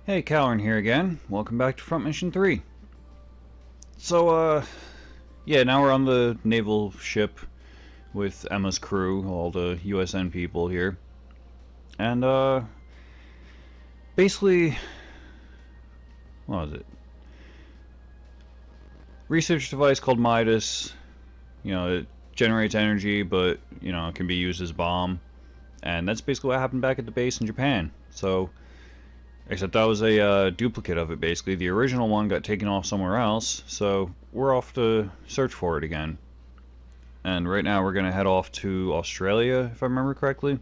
Hey, Cowern here again. Welcome back to Front Mission 3. Yeah, now we're on the naval ship with Emma's crew, all the USN people here. And, basically, what was it? Research device called Midas. It generates energy, but, it can be used as a bomb. And that's basically what happened back at the base in Japan. Except that was a duplicate of it, basically. The original one got taken off somewhere else, so we're off to search for it again. And right now we're going to head off to Australia, if I remember correctly,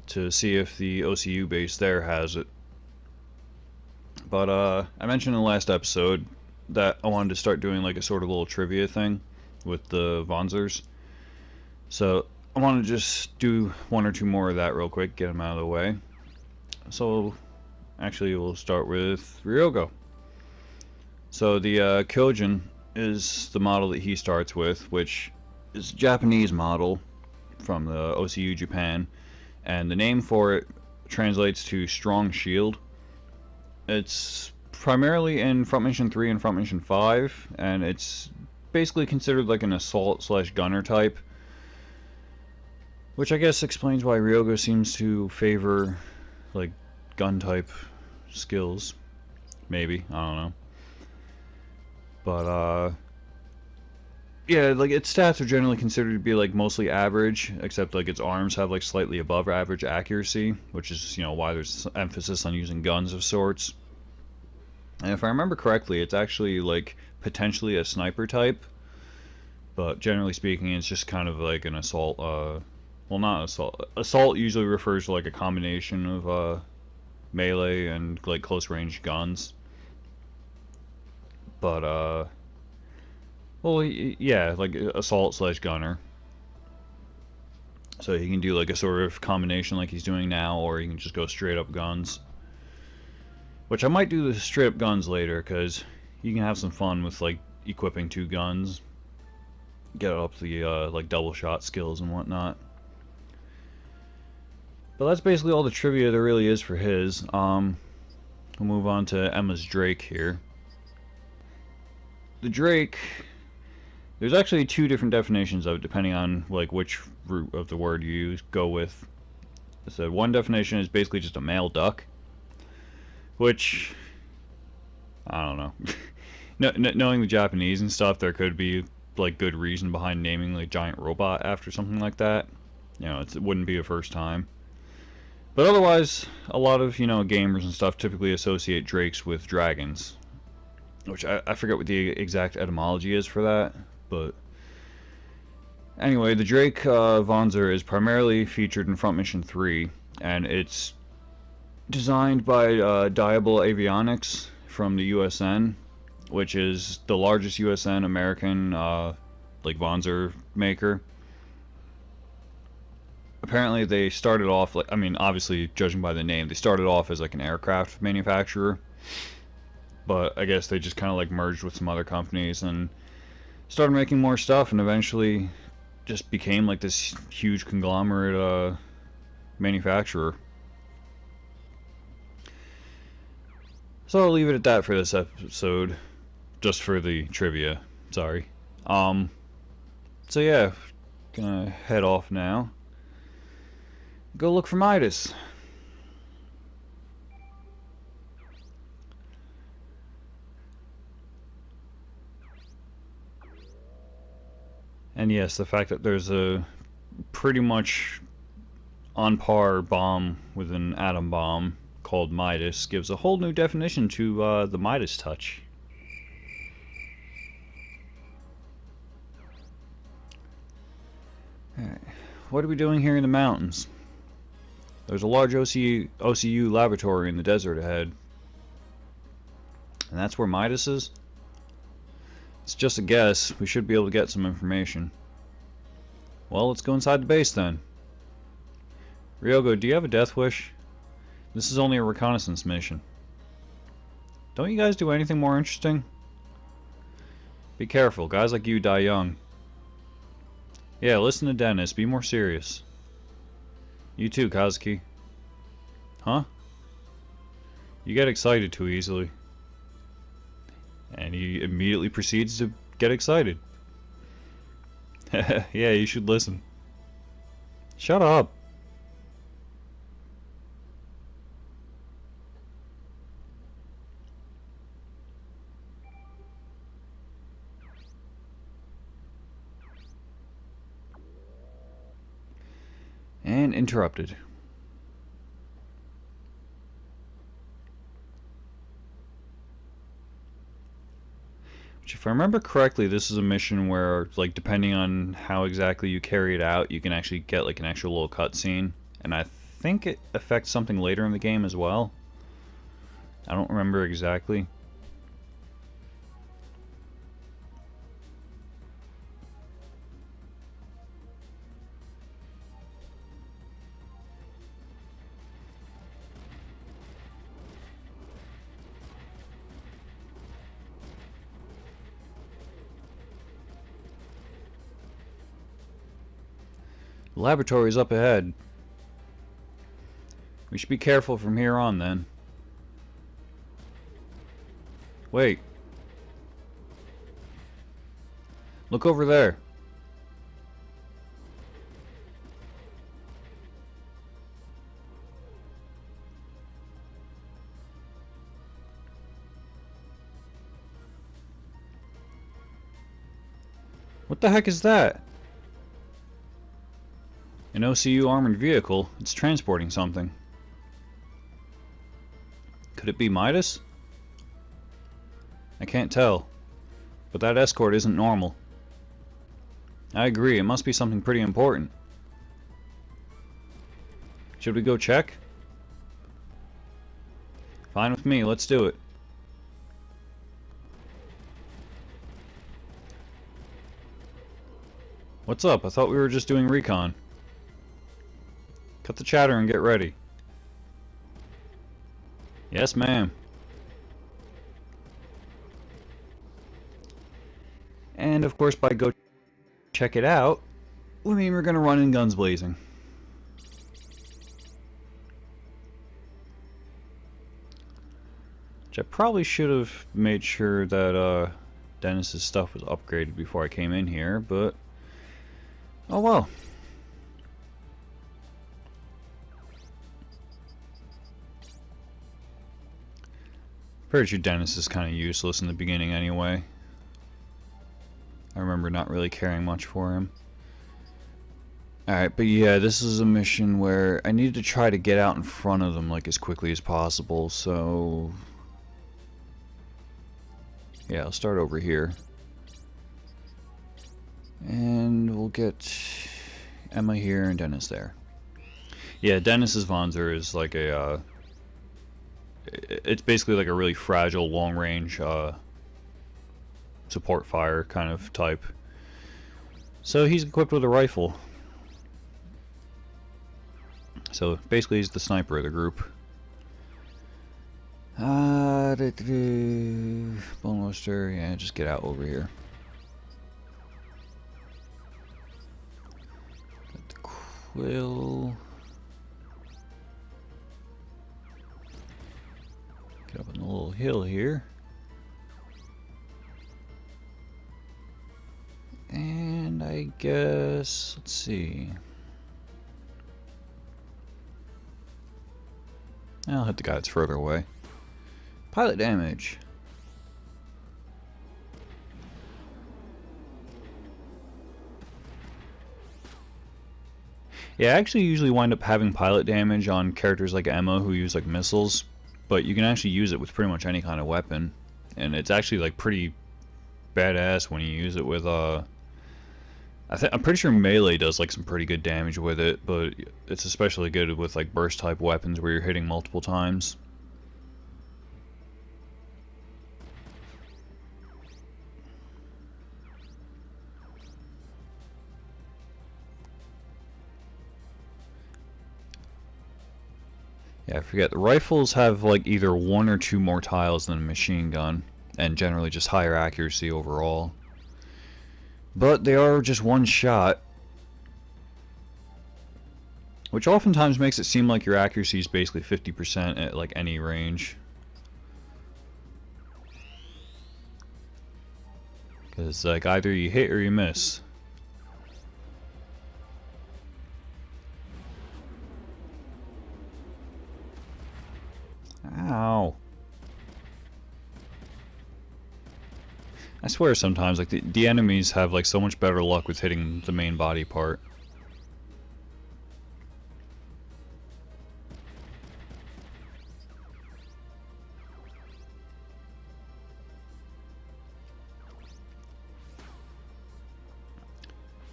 to see if the OCU base there has it. But I mentioned in the last episode that I wanted to start doing like a sort of little trivia thing with the Vonzers. So I want to just do one or two more of that real quick, get them out of the way. So actually, we'll start with Ryogo. So the Kyojin is the model that he starts with, which is a Japanese model from the OCU Japan, and the name for it translates to Strong Shield. It's primarily in Front Mission 3 and Front Mission 5, and it's basically considered like an assault/gunner type, which I guess explains why Ryogo seems to favor like gun type skills. Maybe, I don't know. But yeah, like its stats are generally considered to be like mostly average, except like its arms have like slightly above average accuracy, which is, why there's emphasis on using guns of sorts. And if I remember correctly, it's actually like potentially a sniper type, but generally speaking it's just kind of like an assault, well, not assault. Assault usually refers to like a combination of melee and like close range guns. But well, yeah, like assault/gunner. So he can do like a sort of combination like he's doing now, or he can just go straight up guns. Which I might do the straight up guns later, because you can have some fun with like equipping two guns, get up the like double shot skills and whatnot. But that's basically all the trivia there really is for his. We'll move on to Emma's Drake here. The Drake, there's actually two different definitions of it depending on like which root of the word you go with. So one definition is basically just a male duck, which I don't know. Knowing the Japanese and stuff, there could be like good reason behind naming like giant robot after something like that. It wouldn't be a first time. But otherwise, a lot of, gamers and stuff typically associate drakes with dragons. Which I forget what the exact etymology is for that. But anyway, the Drake Vonzer is primarily featured in Front Mission 3. And it's designed by Diable Avionics from the USN. Which is the largest USN American like Vonzer maker. Apparently they started off like, I mean, obviously judging by the name, they started off as like an aircraft manufacturer, but I guess they just kind of like merged with some other companies and started making more stuff, and eventually just became like this huge conglomerate manufacturer. So I'll leave it at that for this episode, just for the trivia. Sorry. So yeah, gonna head off now. Go look for Midas. And yes, the fact that there's a pretty much on par bomb with an atom bomb called Midas gives a whole new definition to the Midas touch. Alright, what are we doing here in the mountains? There's a large OCU laboratory in the desert ahead. And that's where Midas is? It's just a guess. We should be able to get some information. Well, let's go inside the base then. Ryogo, do you have a death wish? This is only a reconnaissance mission. Don't you guys do anything more interesting? Be careful, guys like you die young. Yeah, listen to Dennis, be more serious. You too, Kazuki. Huh? You get excited too easily. And he immediately proceeds to get excited. Yeah, you should listen. Shut up. And interrupted. Which, if I remember correctly, this is a mission where, like, depending on how exactly you carry it out, you can actually get, like, an extra little cutscene. And I think it affects something later in the game as well. I don't remember exactly. The laboratory's up ahead. We should be careful from here on, then. Wait. Look over there. What the heck is that? An OCU armored vehicle. It's transporting something. Could it be Midas? I can't tell. But that escort isn't normal. I agree, it must be something pretty important. Should we go check? Fine with me, let's do it. What's up? I thought we were just doing recon. Cut the chatter and get ready. Yes, ma'am. And of course, by go check it out, we mean we're gonna run in guns blazing. Which I probably should have made sure that Dennis's stuff was upgraded before I came in here, but oh well. Pretty sure Dennis is kind of useless in the beginning anyway. I remember not really caring much for him. Alright, but yeah, this is a mission where I needed to try to get out in front of them like as quickly as possible, so yeah, I'll start over here. And we'll get Emma here and Dennis there. Yeah, Dennis's Wanzer is like a it's basically like a really fragile long-range support fire kind of type. So he's equipped with a rifle. So basically he's the sniper of the group. Bone Lister, yeah, just get out over here. Got the quill. Get up on the little hill here. And I guess, let's see. I'll hit the guy that's further away. Pilot damage. Yeah, I actually usually wind up having pilot damage on characters like Emma who use like missiles, but you can actually use it with pretty much any kind of weapon, and it's actually like pretty badass when you use it with I'm pretty sure melee does like some pretty good damage with it, but it's especially good with like burst type weapons where you're hitting multiple times. Yeah, I forget. The rifles have like either one or two more tiles than a machine gun, and generally just higher accuracy overall. But they are just one shot, which oftentimes makes it seem like your accuracy is basically 50% at like any range. Because, like, either you hit or you miss. Ow. I swear sometimes, like, the enemies have, like, so much better luck with hitting the main body part.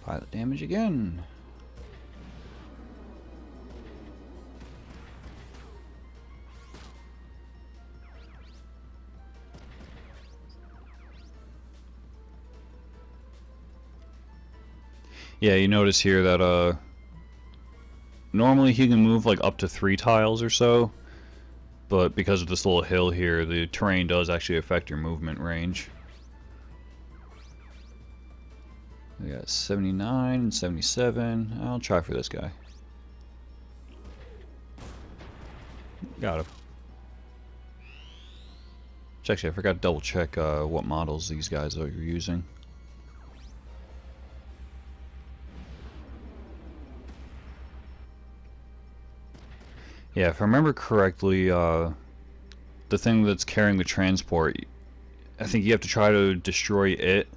Pilot damage again. Yeah, you notice here that normally he can move like up to 3 tiles or so, but because of this little hill here, the terrain does actually affect your movement range. We got 79 and 77. I'll try for this guy. Got him. Actually, I forgot to double check what models these guys are using. Yeah, if I remember correctly, the thing that's carrying the transport, I think you have to try to destroy it,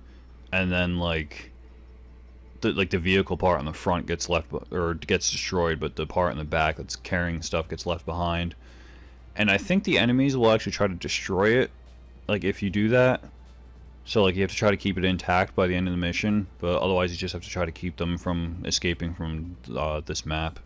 and then like the vehicle part on the front gets left or gets destroyed, but the part in the back that's carrying stuff gets left behind. And I think the enemies will actually try to destroy it, like if you do that. So like you have to try to keep it intact by the end of the mission, but otherwise you just have to try to keep them from escaping from this map.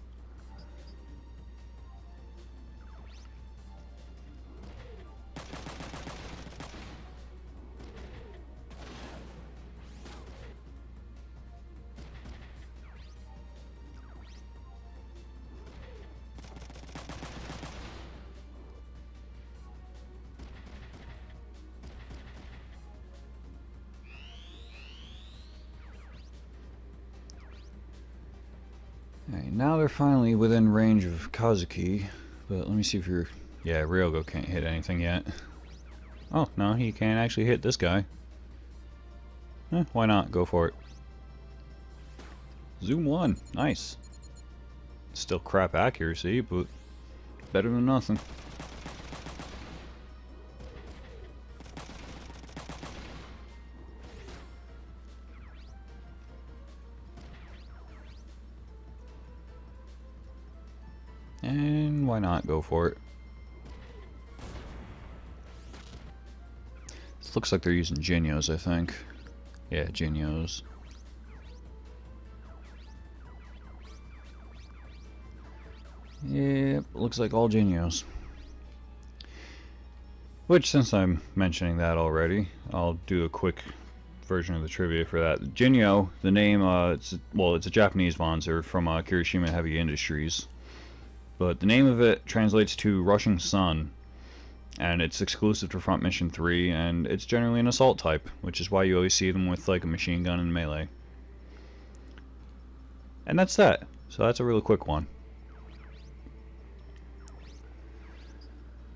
Alright, now they're finally within range of Kazuki, but let me see if you're... Yeah, Ryogo can't hit anything yet. Oh, no, he can't actually hit this guy. Why not? Go for it. Zoom 1. Nice. Still crap accuracy, but better than nothing. And why not go for it? This looks like they're using Genios, I think. Yeah, Genios. Yep, looks like all Genios. Which, since I'm mentioning that already, I'll do a quick version of the trivia for that. Genio, the name, it's a Japanese monster from Kirishima Heavy Industries. But the name of it translates to Rushing Sun, and it's exclusive to Front Mission 3, and it's generally an assault type, which is why you always see them with like a machine gun and melee. And that's that. So that's a really quick one.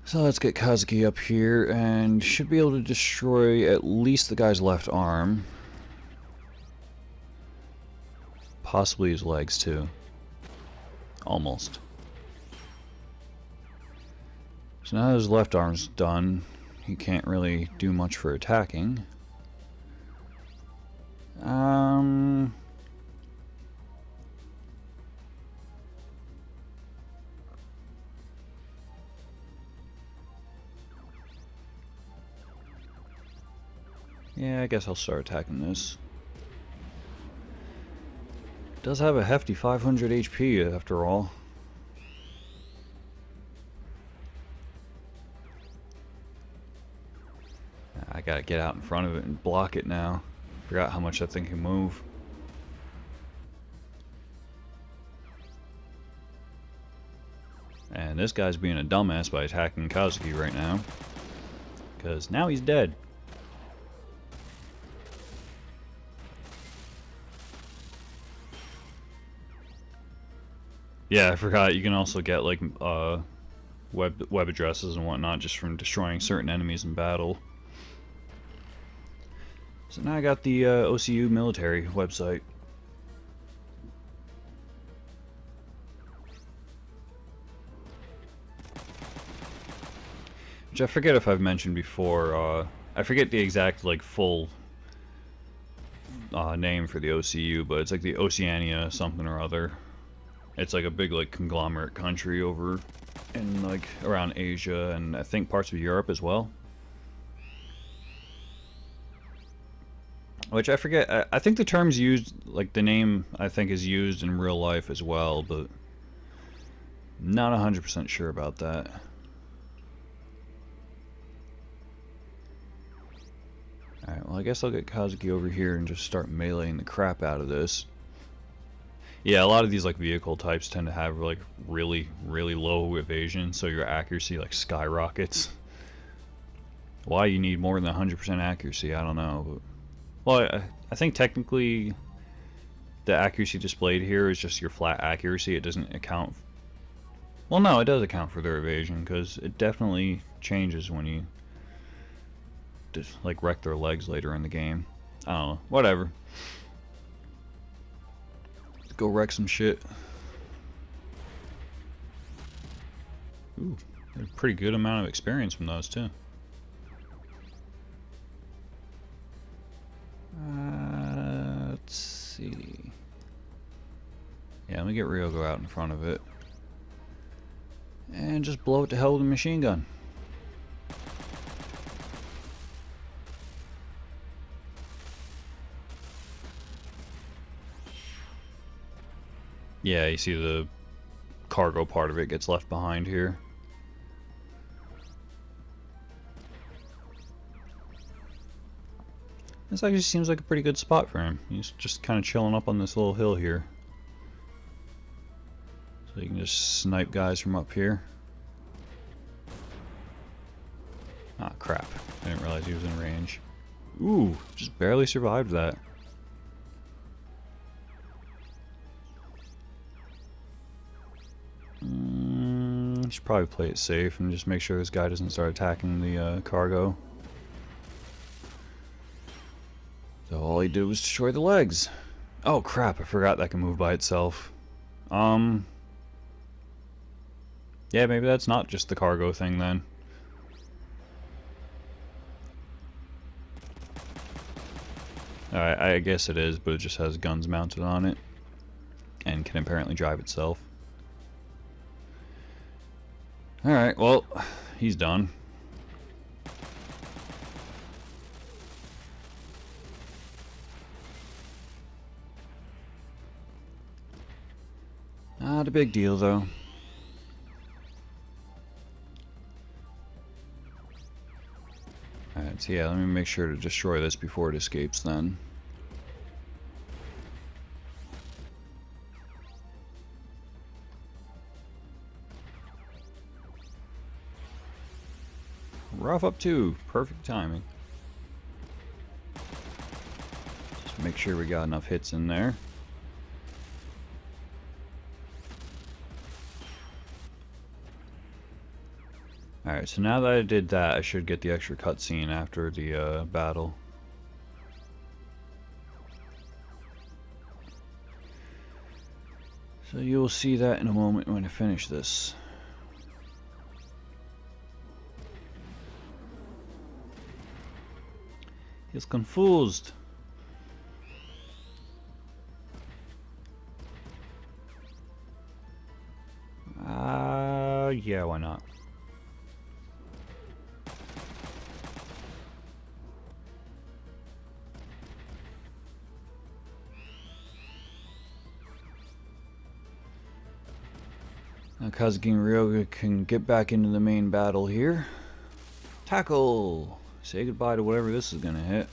So let's get Kazuki up here, and should be able to destroy at least the guy's left arm. Possibly his legs too. Almost. So now his left arm's done, he can't really do much for attacking. Yeah, I guess I'll start attacking this. It does have a hefty 500 HP after all. I gotta get out in front of it and block it now. Forgot how much that thing can move. And this guy's being a dumbass by attacking Kazuki right now. Because now he's dead. Yeah, I forgot you can also get like web addresses and whatnot just from destroying certain enemies in battle. So now I got the OCU military website. Which I forget if I've mentioned before. I forget the exact like full name for the OCU, but it's like the Oceania something or other. It's like a big like conglomerate country over in like around Asia and I think parts of Europe as well. Which I forget. I think the term's used, like the name I think is used in real life as well, but not 100% sure about that. Alright, well I guess I'll get Kazuki over here and just start meleeing the crap out of this. Yeah, a lot of these like vehicle types tend to have like really low evasion, so your accuracy like skyrockets. Why you need more than 100% accuracy, I don't know. But, well, I think technically the accuracy displayed here is just your flat accuracy. It doesn't account. Well, no, it does account for their evasion because it definitely changes when you just like wreck their legs later in the game. I don't know. Whatever. Let's go wreck some shit. Ooh, a pretty good amount of experience from those too. Let's see. Yeah, let me get Ryogo out in front of it. And just blow it to hell with a machine gun. Yeah, you see the cargo part of it gets left behind here. This actually seems like a pretty good spot for him. He's just kind of chilling up on this little hill here. So you can just snipe guys from up here. Ah, crap. I didn't realize he was in range. Ooh, just barely survived that. Should probably play it safe and just make sure this guy doesn't start attacking the cargo. So all he did was destroy the legs. Oh crap, I forgot that can move by itself. Yeah, maybe that's not just the cargo thing then. Alright, I guess it is, but it just has guns mounted on it. And can apparently drive itself. Alright, well, he's done. Not a big deal, though. Alright, so yeah, let me make sure to destroy this before it escapes then. Rough up 2. Perfect timing. Just make sure we got enough hits in there. Alright, so now that I did that, I should get the extra cutscene after the battle. So you'll see that in a moment when I finish this. He's confused. Yeah, why not? Now Kazuki and Ryoga can get back into the main battle here. Tackle! Say goodbye to whatever this is gonna hit.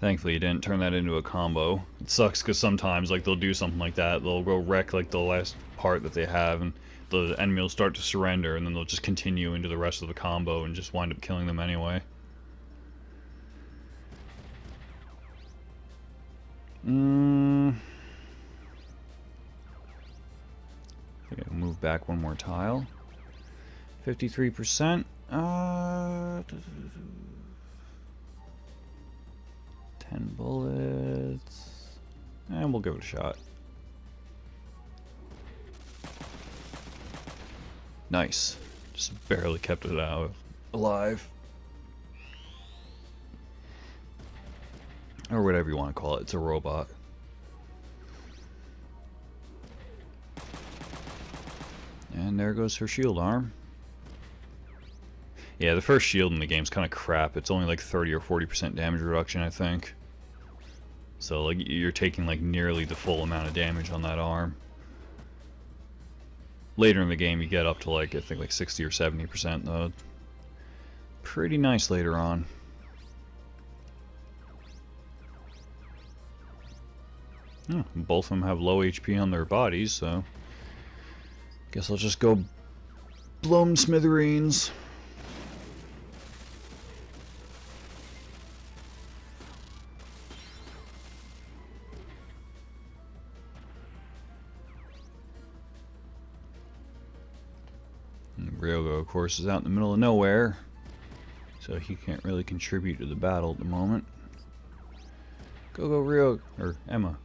Thankfully, you didn't turn that into a combo. It sucks because sometimes, like, they'll do something like that. They'll go wreck, like, the last part that they have, and the enemy will start to surrender, and then they'll just continue into the rest of the combo and just wind up killing them anyway. back one more tile. 53%. 10 bullets. And we'll give it a shot. Nice. Just barely kept it out alive. Or whatever you want to call it. It's a robot. And there goes her shield arm. Yeah, the first shield in the game is kind of crap. It's only like 30 or 40% damage reduction, I think. So like you're taking like nearly the full amount of damage on that arm. Later in the game you get up to like I think like 60 or 70% though. Pretty nice later on. Both of them have low HP on their bodies, so guess I'll just go blow them smithereens. And Ryogo, of course, is out in the middle of nowhere, so he can't really contribute to the battle at the moment. Go Ryogo, or Emma.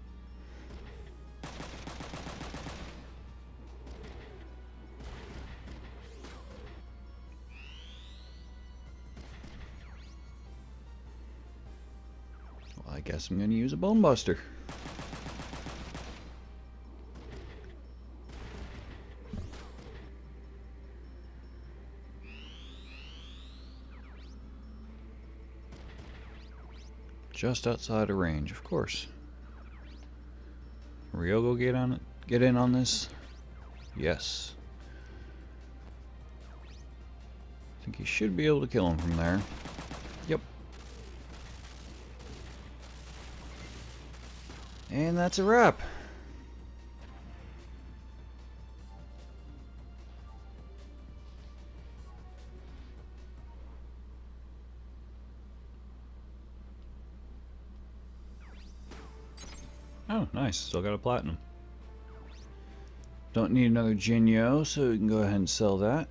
I guess I'm going to use a Bone Buster. Just outside of range, of course. Ryogo get in on this? Yes. I think he should be able to kill him from there. Yep. And that's a wrap. Oh, nice. Still got a platinum. Don't need another Jinyo, so we can go ahead and sell that.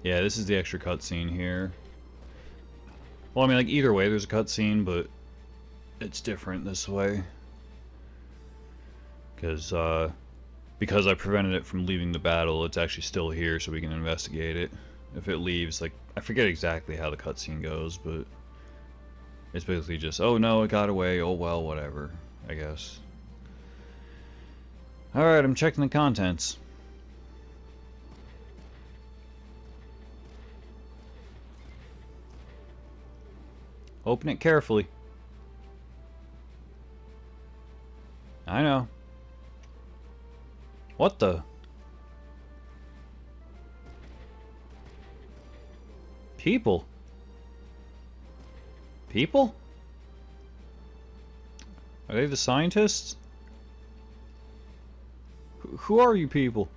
Yeah, this is the extra cutscene here. Well, I mean, like, either way there's a cutscene, but it's different this way. Because I prevented it from leaving the battle, it's actually still here, so we can investigate it. If it leaves, like, I forget exactly how the cutscene goes, but it's basically just, oh no, it got away, oh well, whatever, I guess. Alright, I'm checking the contents. Open it carefully. I know. What the? People? People? Are they the scientists? Who are you people?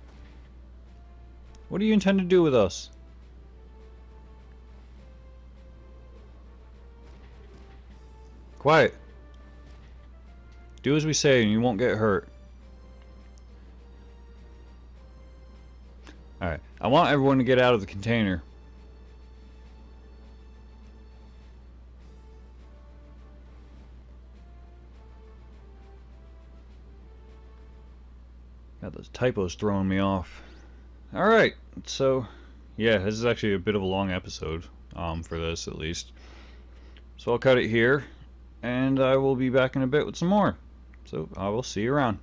What do you intend to do with us? Quiet. Do as we say and you won't get hurt. Alright, I want everyone to get out of the container. Got those typos throwing me off. Alright, so yeah, this is actually a bit of a long episode, for this at least. So I'll cut it here, and I will be back in a bit with some more. So I will see you around.